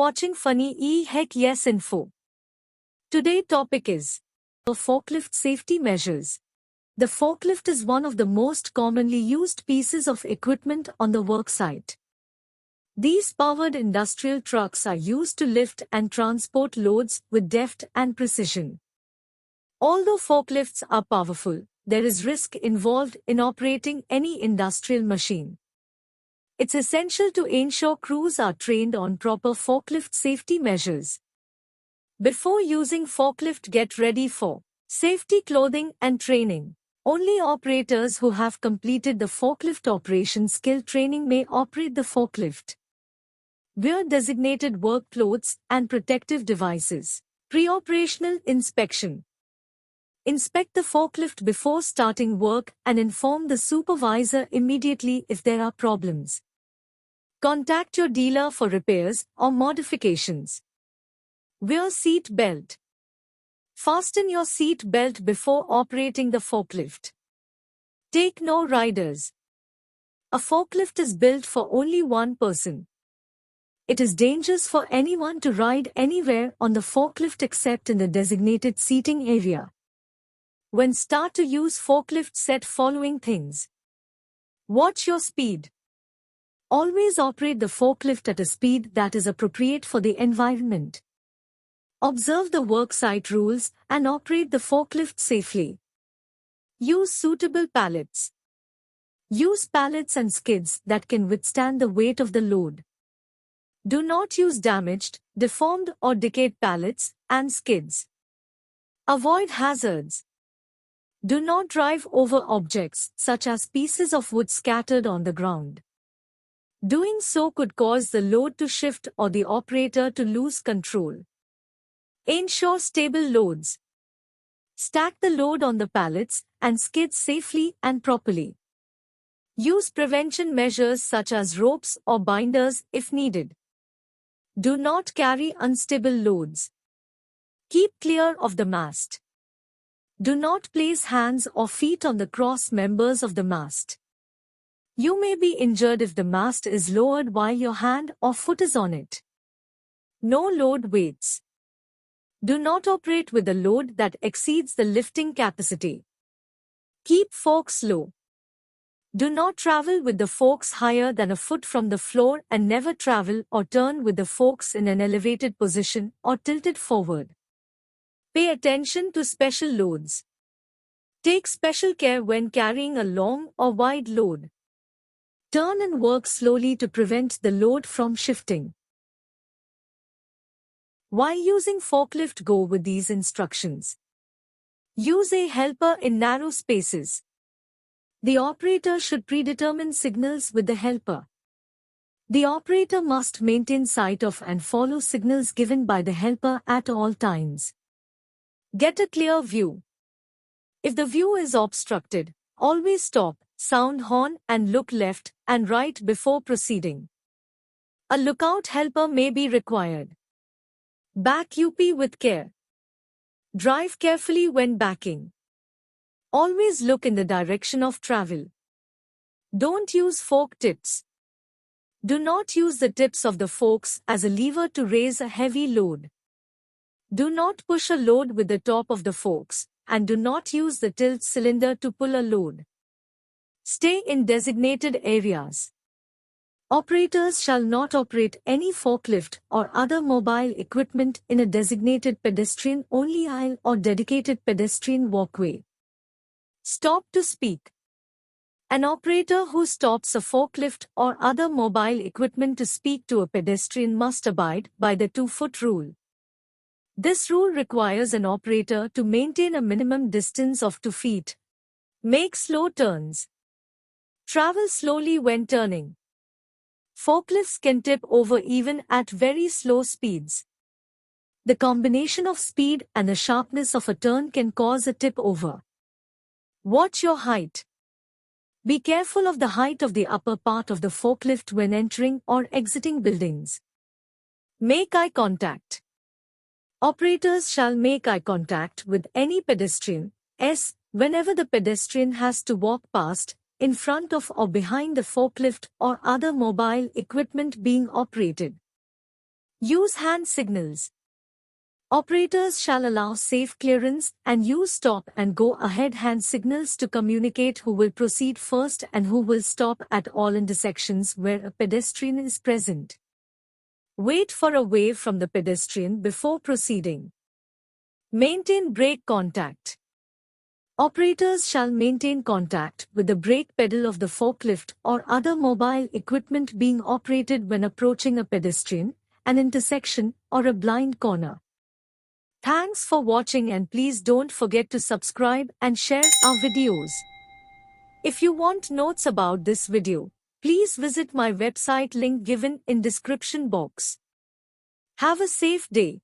watching Funny Heck Yes Info. Today topic is forklift safety measures. The forklift is one of the most commonly used pieces of equipment on the worksite. These powered industrial trucks are used to lift and transport loads with deft and precision. Although forklifts are powerful, there is risk involved in operating any industrial machine. It's essential to ensure crews are trained on proper forklift safety measures. Before using forklift, get ready for safety clothing and training. Only operators who have completed the forklift operation skill training may operate the forklift. Wear designated work clothes and protective devices. Pre-operational inspection. Inspect the forklift before starting work and inform the supervisor immediately if there are problems. Contact your dealer for repairs or modifications. Wear seat belt. Fasten your seat belt before operating the forklift. Take no riders. A forklift is built for only one person. It is dangerous for anyone to ride anywhere on the forklift except in the designated seating area. When start to use forklift, set following things. Watch your speed. Always operate the forklift at a speed that is appropriate for the environment. Observe the worksite rules and operate the forklift safely. Use suitable pallets. Use pallets and skids that can withstand the weight of the load. Do not use damaged, deformed or decayed pallets and skids. Avoid hazards. Do not drive over objects, such as pieces of wood scattered on the ground. Doing so could cause the load to shift or the operator to lose control. Ensure stable loads. Stack the load on the pallets and skids safely and properly. Use prevention measures such as ropes or binders if needed. Do not carry unstable loads. Keep clear of the mast. Do not place hands or feet on the cross members of the mast. You may be injured if the mast is lowered while your hand or foot is on it. No load weights. Do not operate with a load that exceeds the lifting capacity. Keep forks low. Do not travel with the forks higher than a foot from the floor and never travel or turn with the forks in an elevated position or tilted forward. Pay attention to special loads. Take special care when carrying a long or wide load. Turn and work slowly to prevent the load from shifting. While using forklift, go with these instructions. Use a helper in narrow spaces. The operator should predetermine signals with the helper. The operator must maintain sight of and follow signals given by the helper at all times. Get a clear view. If the view is obstructed, always stop, sound horn and look left and right before proceeding. A lookout helper may be required. Back up with care. Drive carefully when backing. Always look in the direction of travel. Don't use fork tips. Do not use the tips of the forks as a lever to raise a heavy load. Do not push a load with the top of the forks, and do not use the tilt cylinder to pull a load. Stay in designated areas. Operators shall not operate any forklift or other mobile equipment in a designated pedestrian-only aisle or dedicated pedestrian walkway. Stop to speak. An operator who stops a forklift or other mobile equipment to speak to a pedestrian must abide by the 2-foot rule. This rule requires an operator to maintain a minimum distance of 2 feet. Make slow turns. Travel slowly when turning. Forklifts can tip over even at very slow speeds. The combination of speed and the sharpness of a turn can cause a tip over. Watch your height. Be careful of the height of the upper part of the forklift when entering or exiting buildings. Make eye contact. Operators shall make eye contact with any pedestrian, whenever the pedestrian has to walk past, in front of or behind the forklift or other mobile equipment being operated. Use hand signals. Operators shall allow safe clearance and use stop and go ahead hand signals to communicate who will proceed first and who will stop at all intersections where a pedestrian is present. Wait for a wave from the pedestrian before proceeding. Maintain brake contact. Operators shall maintain contact with the brake pedal of the forklift or other mobile equipment being operated when approaching a pedestrian, an intersection, or a blind corner. Thanks for watching and please don't forget to subscribe and share our videos. If you want notes about this video, please visit my website link given in description box. Have a safe day.